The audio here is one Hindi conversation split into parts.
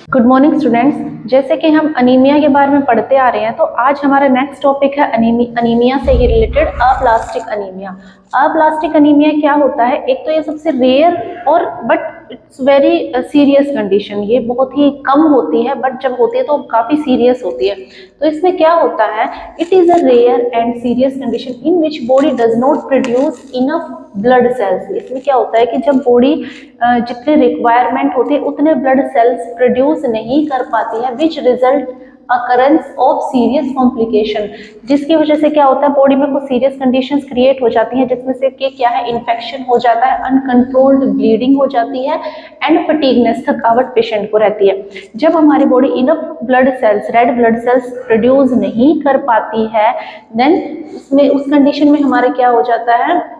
Good morning students. जैसे कि हम अनीमिया के बारे में पढ़ते आ रहे हैं, तो आज हमारा नेक्स्ट टॉपिक है अनीमिया से ही related aplastic anaemia. Aplastic anaemia क्या होता है? एक तो ये सबसे रेयर और but it's very serious condition. ये बहुत ही कम होती है, बट जब होती है तो काफ़ी सीरियस होती है। तो इसमें क्या होता है? It is a rare and serious condition in which body does not produce enough blood cells. इसमें क्या होता है कि जब बॉडी जितने रिक्वायरमेंट होते हैं उतने ब्लड सेल्स प्रोड्यूस नहीं कर पाती है, which result occurrence of serious complication, जिसकी वजह से क्या होता है, बॉडी में कुछ सीरियस कंडीशंस क्रिएट हो जाती हैं, जिसमें से कि क्या है, इन्फेक्शन हो जाता है, अनकंट्रोल्ड ब्लीडिंग हो जाती है एंड फटीगनेस, थकावट पेशेंट को रहती है। जब हमारी body enough blood sales, red blood cells produce नहीं कर पाती है, देन उसमें उस कंडीशन में हमारा क्या हो जाता है,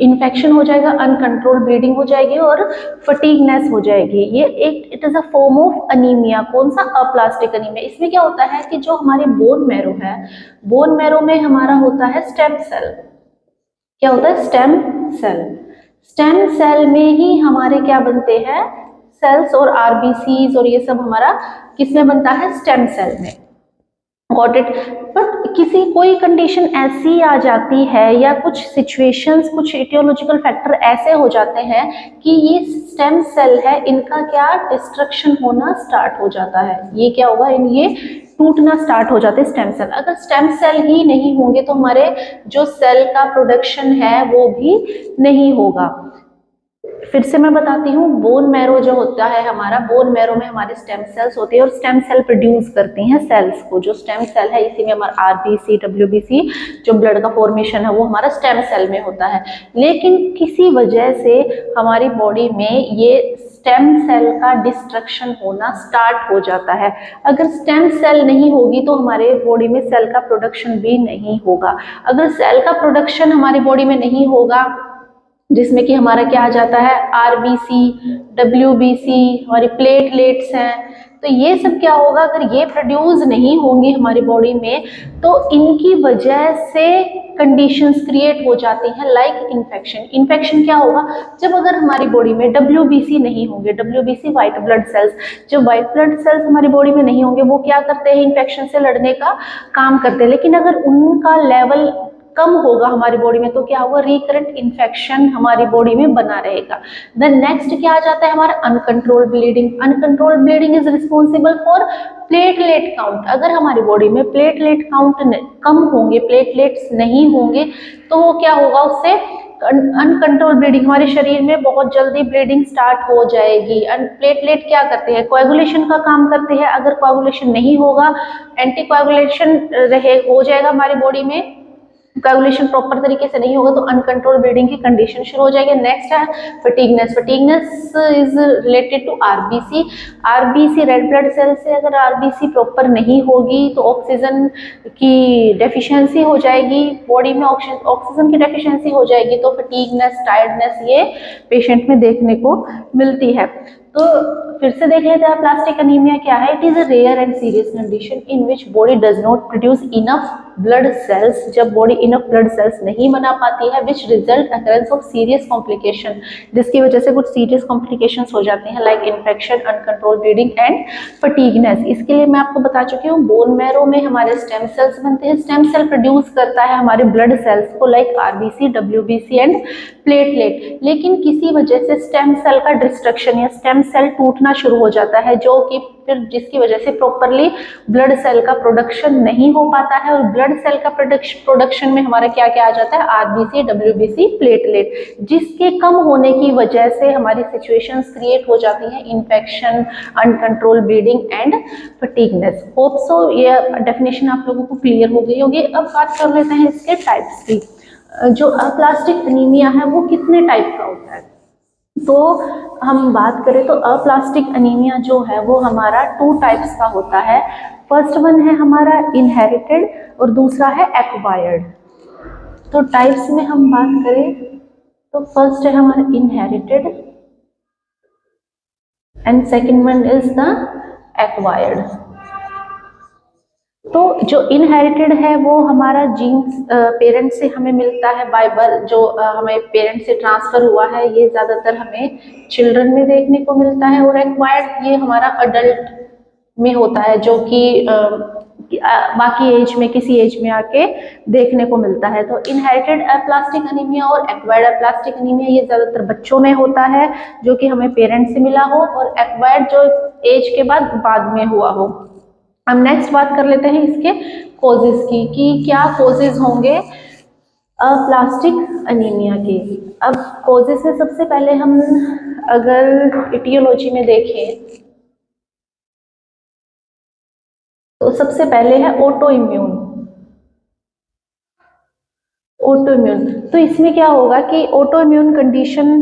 इन्फेक्शन हो जाएगा, अनकंट्रोल ब्लीडिंग हो जाएगी और फटीगनेस हो जाएगी। ये एक it is a form of anaemia. कौन सा? Aplastic anaemia. इसमें क्या होता है कि जो हमारे बोन मैरो है, बोन मैरो में हमारा होता है स्टेम सेल। क्या होता है? Stem cell. स्टेम सेल में ही हमारे क्या बनते हैं? सेल्स और आरबीसीज और ये सब हमारा किसमें बनता है? स्टेम सेल में। Got it. बट कोई कंडीशन ऐसी आ जाती है या कुछ सिचुएशंस, कुछ इटियोलॉजिकल फैक्टर ऐसे हो जाते हैं कि ये स्टेम सेल है, इनका क्या डिस्ट्रक्शन होना स्टार्ट हो जाता है। ये क्या होगा? ये टूटना स्टार्ट हो जाते हैं स्टेम सेल। अगर स्टेम सेल ही नहीं होंगे तो हमारे जो सेल का प्रोडक्शन है वो भी नहीं होगा। फिर से मैं बताती हूँ, बोन मैरो जो होता है हमारा, बोन मैरो में हमारे स्टेम सेल्स होते हैं और स्टेम सेल प्रोड्यूस करती हैं सेल्स को। जो स्टेम सेल है, इसी में हमारा आरबीसी, डब्ल्यूबीसी, जो ब्लड का फॉर्मेशन है वो हमारा स्टेम सेल में होता है। लेकिन किसी वजह से हमारी बॉडी में ये स्टेम सेल का डिस्ट्रक्शन होना स्टार्ट हो जाता है। अगर स्टेम सेल नहीं होगी तो हमारे बॉडी में सेल का प्रोडक्शन भी नहीं होगा। अगर सेल का प्रोडक्शन हमारी बॉडी में नहीं होगा, जिसमें कि हमारा क्या आ जाता है, आरबीसी, डब्ल्यूबीसी, हमारी प्लेटलेट्स हैं, तो ये सब क्या होगा, अगर ये प्रोड्यूस नहीं होंगी हमारी बॉडी में तो इनकी वजह से कंडीशंस क्रिएट हो जाती हैं लाइक इन्फेक्शन। इन्फेक्शन क्या होगा? जब अगर हमारी बॉडी में डब्ल्यूबीसी नहीं होंगे, डब्ल्यूबीसी व्हाइट ब्लड सेल्स, जब व्हाइट ब्लड सेल्स हमारी बॉडी में नहीं होंगे, वो क्या करते हैं? इन्फेक्शन से लड़ने का काम करते हैं। लेकिन अगर उनका लेवल कम होगा हमारी बॉडी में तो क्या होगा? रिकरेंट इन्फेक्शन हमारी बॉडी में बना रहेगा। देन नेक्स्ट क्या आ जाता है हमारा? Uncontrolled bleeding. Uncontrolled bleeding is responsible for platelet count. अगर हमारी बॉडी में प्लेटलेट काउंट कम होंगे, प्लेटलेट्स नहीं होंगे, तो वो क्या होगा? उससे अनकंट्रोल ब्लीडिंग, हमारे शरीर में बहुत जल्दी ब्लीडिंग स्टार्ट हो जाएगी। प्लेटलेट क्या करते हैं? कोएगुलेशन का काम करते हैं। अगर कोएगुलेशन नहीं होगा, एंटी कोएगुलेशन हो जाएगा हमारी बॉडी में, कोएगुलेशन प्रॉपर तरीके से नहीं होगा तो अनकंट्रोल ब्लीडिंग की कंडीशन शुरू हो जाएगी। नेक्स्ट है fatigueness. Fatigueness is related to RBC. RBC red blood cell से अगर आरबीसी प्रॉपर नहीं होगी तो ऑक्सीजन की डेफिशिएंसी हो जाएगी, बॉडी में ऑक्सीजन की डेफिशिएंसी हो जाएगी, तो फटीगनेस, टायर्डनेस ये पेशेंट में देखने को मिलती है। तो फिर से देख लेते हैं प्लास्टिक अनीमिया क्या है। It is a rare and serious condition in which body does not produce enough blood cells. जब बॉडी इनफ ब्लड सेल्स नहीं बना पाती है, which result occurrence of serious complication, जिसकी वजह से कुछ सीरियस कॉम्प्लिकेशंस हो जाते हैं like infection, uncontrol bleeding and fatigueness. इसके लिए मैं आपको बता चुकी हूँ, बोन मैरो में हमारे स्टेम सेल्स बनते हैं। स्टेम सेल प्रोड्यूस करता है हमारे ब्लड सेल्स को like RBC, WBC and platelet. लेकिन किसी वजह से स्टेम सेल का डिस्ट्रक्शन या स्टेम सेल टूटना शुरू हो जाता है, जो कि फिर जिसकी वजह से प्रॉपरली ब्लड सेल का प्रोडक्शन नहीं हो पाता है। और ब्लड सेल का प्रोडक्शन में हमारा क्या क्या आ जाता है? आरबीसी, डब्ल्यूबीसी, प्लेटलेट, जिसके कम होने की वजह से हमारी सिचुएशंस क्रिएट हो जाती हैं infection, uncontrol bleeding and fatigueness. Hope so ये डेफिनेशन आप लोगों को क्लियर हो गई होगी। अब बात कर लेते हैं इसके टाइप्स की। जो अप्लास्टिक अनीमिया है वो कितने टाइप का होता है? तो हम बात करें तो अप्लास्टिक अनीमिया जो है वो हमारा 2 टाइप्स का होता है। फर्स्ट वन है हमारा इनहेरिटेड और दूसरा है एक्वायर्ड। तो टाइप्स में हम बात करें तो फर्स्ट है हमारा inherited and second one is the acquired. तो जो इनहेरिटेड है वो हमारा जीन्स पेरेंट्स से हमें मिलता है बाय बर्थ, जो हमें पेरेंट्स से ट्रांसफर हुआ है ये ज़्यादातर हमें चिल्ड्रन में देखने को मिलता है, और एक्वायर्ड ये हमारा अडल्ट में होता है, जो कि बाकी एज में किसी एज में आके देखने को मिलता है। तो इनहेरिटेड एप्लास्टिक अनीमिया और एक्वायर्ड एप्लास्टिक अनीमिया ये ज़्यादातर बच्चों में होता है जो कि हमें पेरेंट्स से मिला हो, और एक्वायर्ड जो एज के बाद में हुआ हो। अब नेक्स्ट बात कर लेते हैं इसके कोजेस की, कि क्या कोजेस होंगे अप्लास्टिक अनीमिया के। अब कोजेस में सबसे पहले हम अगर इटियोलॉजी में देखें तो सबसे पहले है ऑटो इम्यून। ऑटो इम्यून, तो इसमें क्या होगा कि ऑटो इम्यून कंडीशन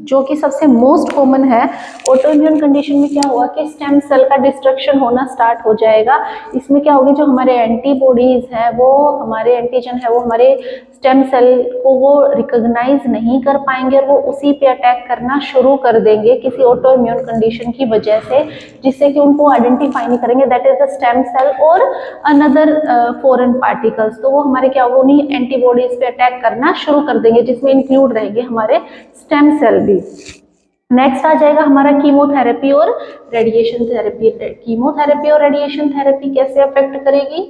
जो कि सबसे मोस्ट कॉमन है, ऑटो इम्यून कंडीशन में क्या होगा कि स्टेम सेल का डिस्ट्रक्शन होना स्टार्ट हो जाएगा। इसमें क्या होगी, जो हमारे एंटीबॉडीज हैं वो हमारे एंटीजन है वो हमारे स्टेम सेल को वो रिकॉग्नाइज नहीं कर पाएंगे, और वो उसी पे अटैक करना शुरू कर देंगे किसी ऑटो इम्यून कंडीशन की वजह से, जिससे कि उनको आइडेंटिफाई नहीं करेंगे that is the stem cell और अनदर फॉरेन पार्टिकल्स। तो वो हमारे क्या होगा, उन्हीं एंटीबॉडीज पे अटैक करना शुरू कर देंगे, जिसमें इंक्लूड रहेंगे हमारे स्टेम सेल भी। नेक्स्ट आ जाएगा हमारा कीमोथेरेपी और रेडिएशन थेरेपी। कीमोथेरेपी और रेडिएशन थेरेपी कैसे अफेक्ट करेगी?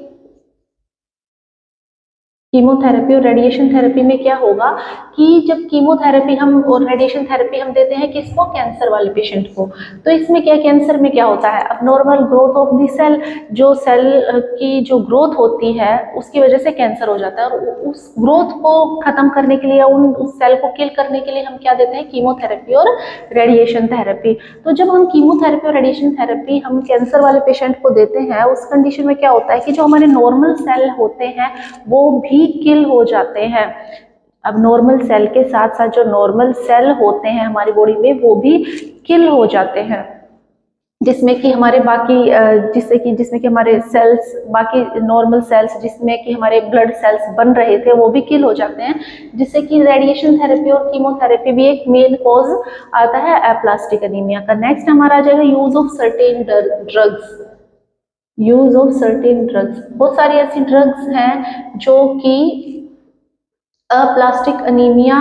कीमोथेरेपी और रेडिएशन थेरेपी में क्या होगा कि जब कीमोथेरेपी हम और रेडिएशन थेरेपी हम देते हैं किसको, कैंसर वाले पेशेंट को, तो इसमें क्या, कैंसर में क्या होता है, अब normal growth of the cell, जो सेल की जो ग्रोथ होती है उसकी वजह से कैंसर हो जाता है, और उस ग्रोथ को खत्म करने के लिए, उस सेल को किल करने के लिए हम क्या देते हैं, कीमोथेरेपी और रेडिएशन थेरेपी। तो जब हम कीमोथेरेपी और रेडिएशन थेरेपी हम कैंसर वाले पेशेंट को देते हैं, उस कंडीशन में क्या होता है कि जो हमारे नॉर्मल सेल होते हैं वो भी किल हो जाते हैं। अब नॉर्मल सेल के साथ साथ जो नॉर्मल सेल होते हैं हमारी बॉडी में वो भी किल हो जाते हैं, जिसमें कि हमारे बाकी जिसमें कि हमारे सेल्स, बाकी नॉर्मल सेल्स जिसमें कि हमारे ब्लड सेल्स बन रहे थे वो भी किल हो जाते हैं, जिससे कि रेडिएशन थेरेपी और कीमोथेरेपी भी एक मेन कॉज आता है एप्लास्टिक एनीमिया का। नेक्स्ट हमारा आ जाएगा use of certain drugs. Use of certain drugs, बहुत सारी ऐसी ड्रग्स हैं जो कि अप्लास्टिक अनीमिया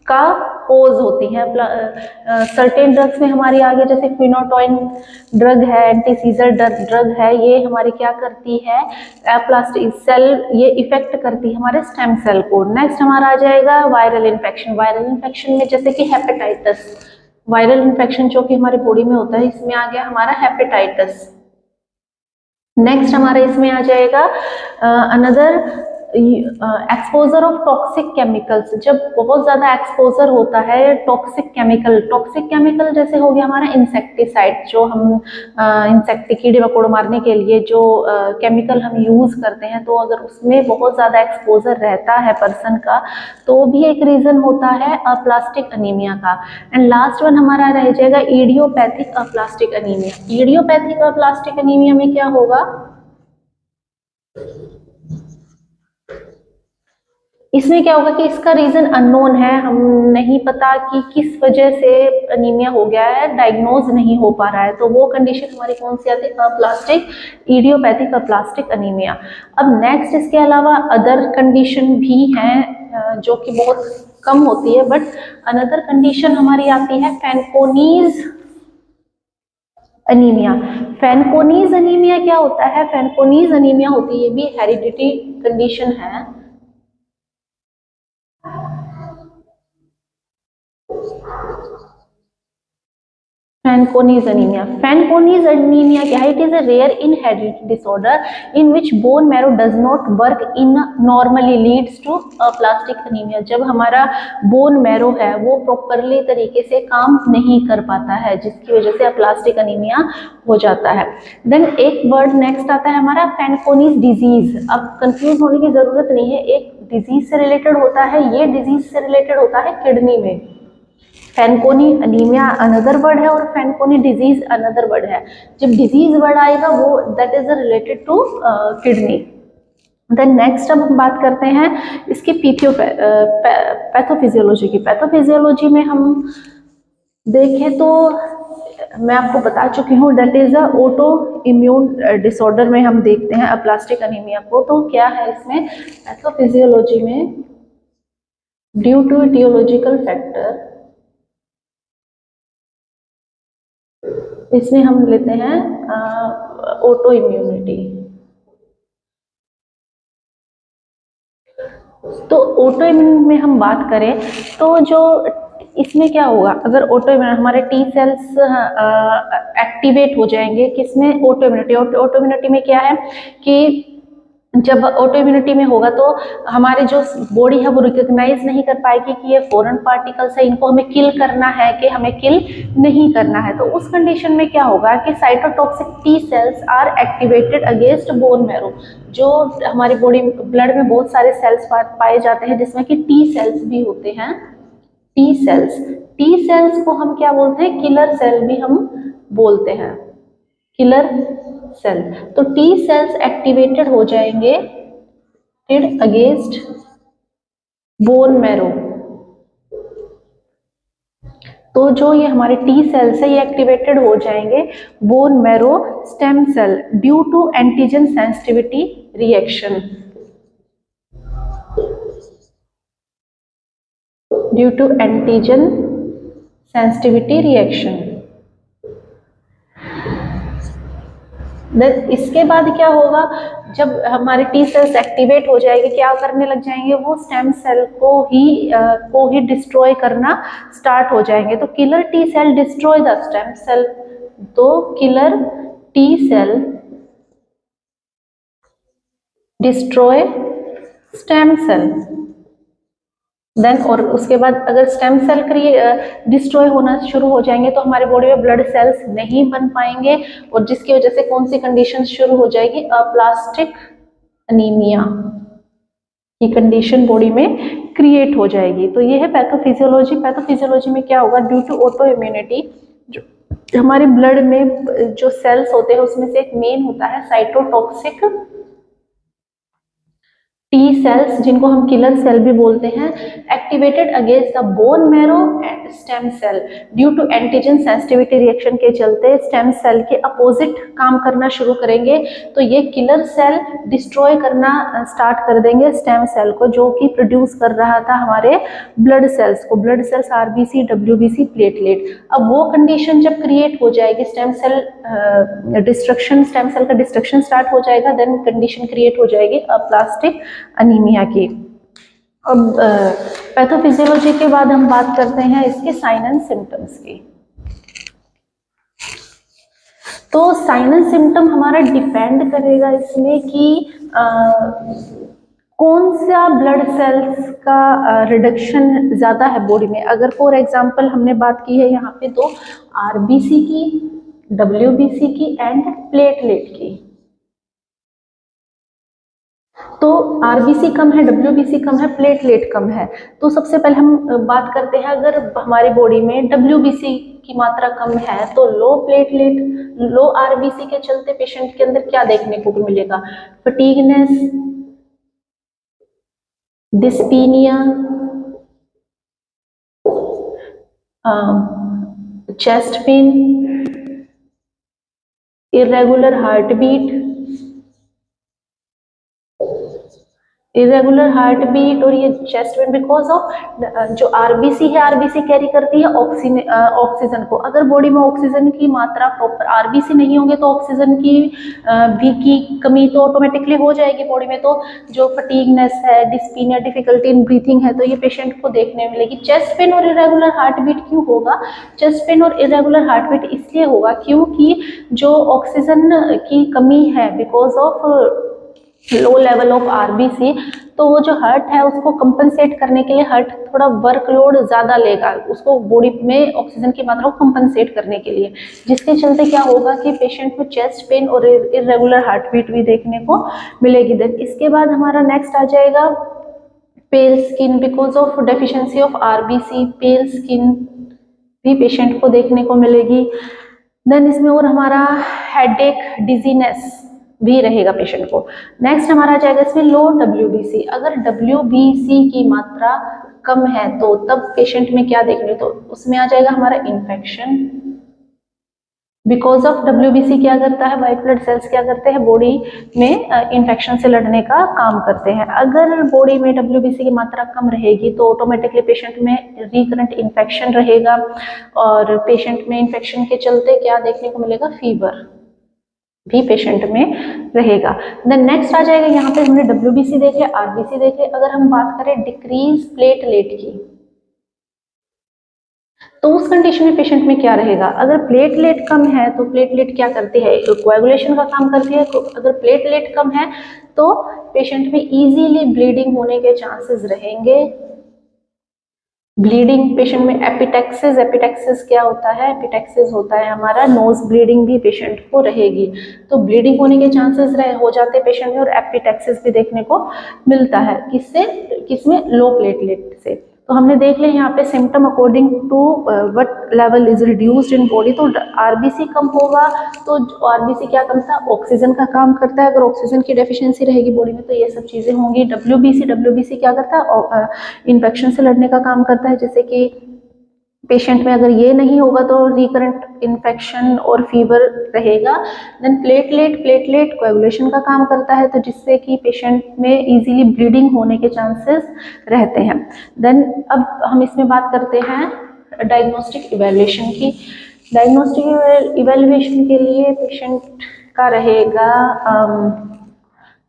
का कोज होती हैं। सर्टेन ड्रग्स में हमारी आगे जैसे फिनोटोइन ड्रग है, एंटी सीजर ड्रग है, ये हमारी क्या करती है, अप्लास्टिक सेल ये इफेक्ट करती है हमारे स्टेम सेल को। नेक्स्ट हमारा आ जाएगा वायरल इन्फेक्शन। वायरल इन्फेक्शन में जैसे कि हेपेटाइटिस, वायरल इन्फेक्शन जो कि हमारे बॉडी में होता है, इसमें आ गया हमारा हेपेटाइटिस। नेक्स्ट हमारा इसमें आ जाएगा another exposure of toxic chemicals. जब बहुत ज़्यादा एक्सपोजर होता है टॉक्सिक केमिकल जैसे हो गया हमारा इंसेक्टिसाइड, जो हम कीड़े मकोड़े मारने के लिए जो केमिकल हम यूज़ करते हैं, तो अगर उसमें बहुत ज़्यादा एक्सपोजर रहता है पर्सन का तो भी एक रीज़न होता है अप्लास्टिक अनीमिया का। एंड लास्ट वन हमारा रह जाएगा idiopathic aplastic anaemia. Idiopathic aplastic anaemia में क्या होगा, इसमें क्या होगा कि इसका रीजन अननोन है, हम नहीं पता कि किस वजह से अनीमिया हो गया है, डायग्नोज नहीं हो पा रहा है, तो वो कंडीशन हमारी कौन सी आती है, अप्लास्टिक इडियोपैथिक अप्लास्टिक अनीमिया। अब नेक्स्ट इसके अलावा अदर कंडीशन भी हैं जो कि बहुत कम होती है, बट अनदर कंडीशन हमारी आती है फैनकोनीज अनीमिया। फैनकोनीज अनीमिया क्या होता है, फैनकोनीज अनीमिया होती है, ये भी हेरिडिटी कंडीशन है। Fanconi's anemia. Fanconi's anemia क्या है? It is a rare inherited disorder in which bone marrow does not work in normally leads to aplastic anemia. जब हमारा bone marrow है वो properly तरीके से काम नहीं कर पाता है, जिसकी वजह से aplastic anemia हो जाता है। Then एक word next आता है हमारा Fanconi's disease। अब confuse होने की जरूरत नहीं है, एक disease से related होता है, ये disease से related होता है किडनी में। फैनकोनी अनीमिया अनदर वर्ड है और फैनकोनी डिजीज अनदर वर्ड है। जब डिजीज वर्ड आएगा वो that is related to kidney. Then next अब हम बात करते हैं इसकी पैथोफिजियोलॉजी की। पैथोफिजियोलॉजी में हम देखें तो मैं आपको बता चुकी हूँ, that is a auto immune disorder में हम देखते हैं अप्लास्टिक अनीमिया को। तो क्या है इसमें, पैथोफिजियोलॉजी में ड्यू टू टियोलॉजिकल फैक्टर, इसमें हम लेते हैं ऑटो इम्यूनिटी। तो ऑटो इम्यून में हम बात करें तो जो इसमें क्या होगा, अगर ऑटो इम्यून हमारे टी सेल्स एक्टिवेट हो जाएंगे किसमें, ऑटो इम्यूनिटी। ऑटो इम्यूनिटी में क्या है कि जब ऑटो इम्यूनिटी में होगा तो हमारे जो बॉडी है वो रिकॉग्नाइज नहीं कर पाएगी कि ये फॉरेन पार्टिकल्स है, इनको हमें किल करना है कि हमें किल नहीं करना है। तो उस कंडीशन में क्या होगा कि cytotoxic T cells are activated against bone marrow. जो हमारी बॉडी ब्लड में बहुत सारे सेल्स पाए जाते हैं जिसमें कि टी सेल्स भी होते हैं। टी सेल्स को हम क्या बोलते हैं, किलर सेल भी हम बोलते हैं, किलर सेल। तो टी सेल्स एक्टिवेटेड हो जाएंगे अगेंस्ट बोन मैरो। तो जो ये हमारे टी सेल्स है ये एक्टिवेटेड हो जाएंगे bone marrow stem cell due to antigen sensitivity reaction, due to antigen sensitivity reaction. Then इसके बाद क्या होगा, जब हमारे टी सेल्स एक्टिवेट हो जाएंगे क्या करने लग जाएंगे, वो स्टेम सेल को ही डिस्ट्रॉय करना स्टार्ट हो जाएंगे। तो killer T cell destroy the stem cell, तो killer T cell destroy stem cell. Then और उसके बाद अगर स्टेम सेल डिस्ट्रॉय होना शुरू हो जाएंगे तो हमारे बॉडी में ब्लड सेल्स नहीं बन पाएंगे और जिसकी वजह से कौन सी कंडीशन शुरू हो जाएगी, अप्लास्टिक अनीमिया की कंडीशन बॉडी में क्रिएट हो जाएगी। तो ये है पैथोफिजियोलॉजी। पैथोफिजियोलॉजी में क्या होगा, ड्यू टू ऑटो इम्यूनिटी, जो हमारे ब्लड में जो सेल्स होते हैं उसमें से एक मेन होता है साइटोटॉक्सिक टी सेल्स जिनको हम किलर सेल भी बोलते हैं, activated against the bone marrow and stem cell due to antigen sensitivity reaction के चलते स्टेम सेल के अपोजिट काम करना शुरू करेंगे। तो ये किलर सेल डिस्ट्रॉय करना स्टार्ट कर देंगे स्टेम सेल को, जो कि प्रोड्यूस कर रहा था हमारे ब्लड सेल्स को, blood cells RBC, WBC, platelet. अब वो कंडीशन जब क्रिएट हो जाएगी, स्टेम सेल का डिस्ट्रक्शन स्टार्ट हो जाएगा, देन कंडीशन क्रिएट हो जाएगी अप्लास्टिक अनीमिया की। अब पैथोफिजियोलॉजी के बाद हम बात करते हैं इसके साइन एंड सिम्टम्स की। तो साइन एंड सिम्टम हमारा डिपेंड करेगा इसमें कि कौन सा ब्लड सेल्स का रिडक्शन ज़्यादा है बॉडी में। अगर फॉर एग्जांपल हमने बात की है यहाँ पे तो आरबीसी की, डब्ल्यूबीसी की एंड प्लेटलेट की। तो आरबीसी कम है, डब्ल्यूबीसी कम है, प्लेटलेट कम है। तो सबसे पहले हम बात करते हैं, अगर हमारी बॉडी में डब्ल्यूबीसी की मात्रा कम है तो लो प्लेटलेट, लो आरबीसी के चलते पेशेंट के अंदर क्या देखने को मिलेगा, fatigueness, dyspnoea, chest pain, irregular heart beat, irregular heart beat और ये चेस्ट पेन बिकॉज ऑफ जो आरबीसी है, आरबीसी कैरी करती है ऑक्सीजन को। अगर बॉडी में ऑक्सीजन की मात्रा प्रॉपर, आरबीसी नहीं होंगे तो ऑक्सीजन की कमी तो ऑटोमेटिकली हो जाएगी बॉडी में। तो जो फटीगनेस है, डिस्पीनिया, डिफिकल्टी इन ब्रीथिंग है, तो ये पेशेंट को देखने मिलेगी। चेस्ट पेन और इरेगुलर हार्ट बीट क्यों होगा, चेस्ट पेन और इरेगुलर हार्ट बीट इसलिए होगा क्योंकि जो ऑक्सीजन की कमी है because of low level of RBC, तो वो जो हार्ट है उसको कंपनसेट करने के लिए हार्ट थोड़ा वर्कलोड ज़्यादा लेगा, उसको बॉडी में ऑक्सीजन की मात्रा को कंपनसेट करने के लिए, जिसके चलते क्या होगा कि पेशेंट को चेस्ट पेन और इरेगुलर हार्ट बीट भी देखने को मिलेगी। देन इसके बाद हमारा नेक्स्ट आ जाएगा पेल skin, because of deficiency of RBC pail skin भी पेशेंट को देखने को मिलेगी। देन इसमें और हमारा हेडेक, डिजीनेस भी रहेगा पेशेंट को। नेक्स्ट हमारा आ जाएगा इसमें लो डब्ल्यूबीसी। अगर डब्ल्यूबीसी की मात्रा कम है तो तब पेशेंट में क्या देखने, तो उसमें आ जाएगा हमारा इन्फेक्शन, बिकॉज ऑफ WBC क्या करता है, व्हाइट ब्लड सेल्स क्या करते हैं, बॉडी में इन्फेक्शन से लड़ने का काम करते हैं। अगर बॉडी में WBC की मात्रा कम रहेगी तो ऑटोमेटिकली पेशेंट में रिकरेंट इन्फेक्शन रहेगा, और पेशेंट में इन्फेक्शन के चलते क्या देखने को मिलेगा, फीवर भी पेशेंट में रहेगा। देन नेक्स्ट आ जाएगा, यहाँ पे हमने WBC देखे, RBC देखे। अगर हम बात करें डिक्रीज प्लेटलेट की, तो उस कंडीशन में पेशेंट में क्या रहेगा, अगर प्लेटलेट कम है तो प्लेटलेट क्या करती है, कोएगुलेशन का काम करती है। अगर प्लेटलेट कम है तो पेशेंट में इजीली ब्लीडिंग होने के चांसेस रहेंगे। ब्लीडिंग पेशेंट में एपिटेक्सिस, एपिटेक्सिस क्या होता है, एपिटेक्सिस होता है हमारा नोज ब्लीडिंग भी पेशेंट को रहेगी। तो ब्लीडिंग होने के चांसेस हो जाते हैं पेशेंट में, और एपिटेक्सिस भी देखने को मिलता है। किससे, किसमें, लो प्लेटलेट से। तो हमने देख लिया यहाँ पे symptom according to what level is reduced in body. तो RBC कम होगा तो RBC क्या करता है, ऑक्सीजन का काम करता है। अगर ऑक्सीजन की डेफिशिएंसी रहेगी बॉडी में तो ये सब चीजें होंगी। WBC क्या करता है, इन्फेक्शन से लड़ने का काम करता है। जैसे कि पेशेंट में अगर ये नहीं होगा तो रिकरेंट इन्फेक्शन और फीवर रहेगा। देन प्लेटलेट कोएगुलेशन का काम करता है, तो जिससे कि पेशेंट में इजीली ब्लीडिंग होने के चांसेस रहते हैं। देन अब हम इसमें बात करते हैं डायग्नोस्टिक इवैल्यूएशन की। डायग्नोस्टिक इवैल्यूएशन के लिए पेशेंट का रहेगा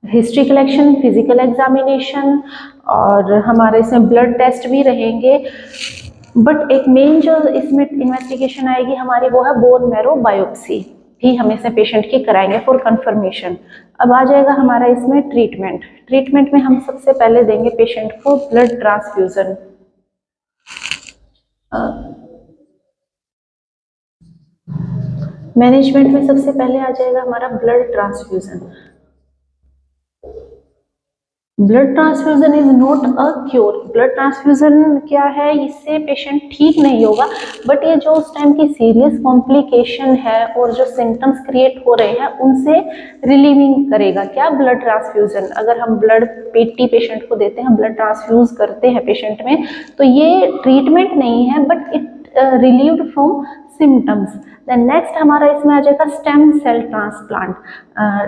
हिस्ट्री कलेक्शन, फिजिकल एग्जामिनेशन, और हमारे इसमें ब्लड टेस्ट भी रहेंगे। बट एक मेन जो इसमें इन्वेस्टिगेशन आएगी हमारी, वो है बोन मैरो बायोप्सी भी हम इसमें पेशेंट की कराएंगे फॉर कंफर्मेशन। अब आ जाएगा हमारा इसमें ट्रीटमेंट। ट्रीटमेंट में हम सबसे पहले देंगे पेशेंट को ब्लड ट्रांसफ्यूजन। मैनेजमेंट में सबसे पहले आ जाएगा हमारा blood transfusion. Blood transfusion is not a cure. Blood transfusion क्या है, इससे पेशेंट ठीक नहीं होगा, बट ये जो उस टाइम की सीरियस कॉम्प्लिकेशन है और जो सिम्टम्स क्रिएट हो रहे हैं उनसे रिलीविंग करेगा। क्या, ब्लड ट्रांसफ्यूजन। अगर हम ब्लड PT पेशेंट को देते हैं, ब्लड ट्रांसफ्यूज करते हैं पेशेंट में, तो ये ट्रीटमेंट नहीं है but it relieved from symptoms. Then next हमारा इसमें आ जाएगा stem cell transplant.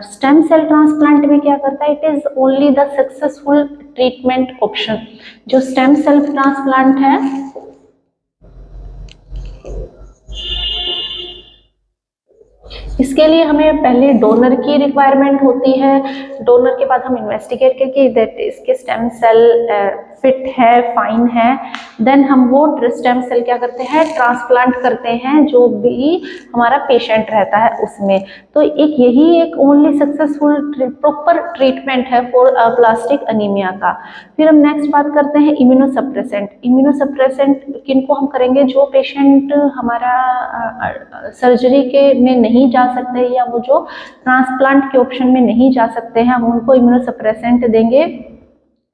Stem cell transplant में क्या करता है, it is only the successful treatment option. जो स्टेम सेल ट्रांसप्लांट है, इसके लिए हमें पहले डोनर की रिक्वायरमेंट होती है। डोनर के बाद हम इन्वेस्टिगेट करके दैट इसके स्टेम सेल फिट है, फाइन है, देन हम वो स्टेम सेल क्या करते हैं, ट्रांसप्लांट करते हैं जो भी हमारा पेशेंट रहता है उसमें। तो एक यही एक ओनली सक्सेसफुल प्रॉपर ट्रीटमेंट है फॉर प्लास्टिक अनीमिया का। फिर हम नेक्स्ट बात करते हैं इम्यूनोसप्रेसेंट। इम्यूनोसप्रेसेंट किनको हम करेंगे, जो पेशेंट हमारा सर्जरी के में नहीं जा सकते या वो जो ट्रांसप्लांट के ऑप्शन में नहीं जा सकते हैं, हम उनको इम्यूनोसप्रेसेंट देंगे।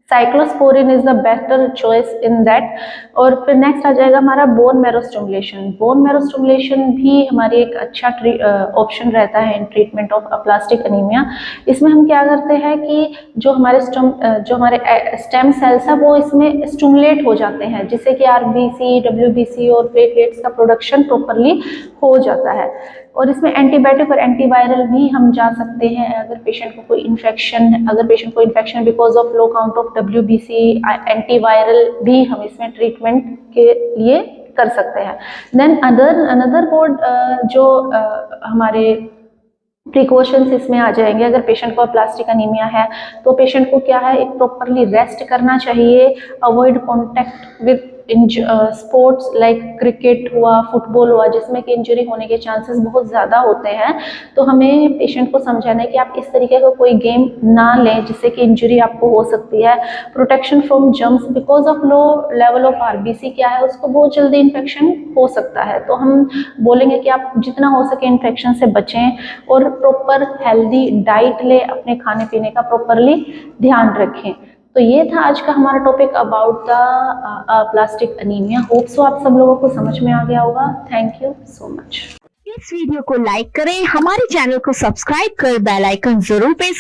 Cyclosporine is the better choice in that. और फिर नेक्स्ट आ जाएगा हमारा bone marrow stimulation. Bone marrow stimulation भी हमारी एक अच्छा ऑप्शन रहता है in treatment of aplastic anaemia. इसमें हम क्या करते हैं कि जो हमारे स्टेम सेल्स है वो इसमें स्टिमुलेट हो जाते हैं, जिससे कि RBC, WBC और प्लेटलेट्स का प्रोडक्शन प्रॉपरली हो जाता है। और इसमें एंटीबायोटिक और एंटीवायरल भी हम जा सकते हैं। अगर पेशेंट को कोई infection because of low count of WBC, antiviral भी हम इसमें ट्रीटमेंट के लिए कर सकते हैं। देन अनदर बोर्ड जो हमारे प्रिकॉशंस इसमें आ जाएंगे। अगर पेशेंट को प्लास्टिक अनीमिया है तो पेशेंट को क्या है, एक प्रॉपरली रेस्ट करना चाहिए, avoid contact with sports like cricket हुआ, फुटबॉल हुआ, जिसमें कि इंजरी होने के चांसेस बहुत ज़्यादा होते हैं। तो हमें पेशेंट को समझाना है कि आप इस तरीके का कोई गेम ना लें जिससे कि इंजरी आपको हो सकती है। Protection from germs, because of low level of RBC क्या है, उसको बहुत जल्दी इन्फेक्शन हो सकता है। तो हम बोलेंगे कि आप जितना हो सके इन्फेक्शन से बचें और प्रॉपर हेल्दी डाइट लें, अपने खाने पीने का प्रॉपरली ध्यान रखें। तो ये था आज का हमारा topic about the plastic anaemia. Hope so आप सब लोगों को समझ में आ गया होगा। Thank you so much. इस वीडियो को लाइक करें, हमारे चैनल को सब्सक्राइब कर बेल आइकन जरूर प्रेस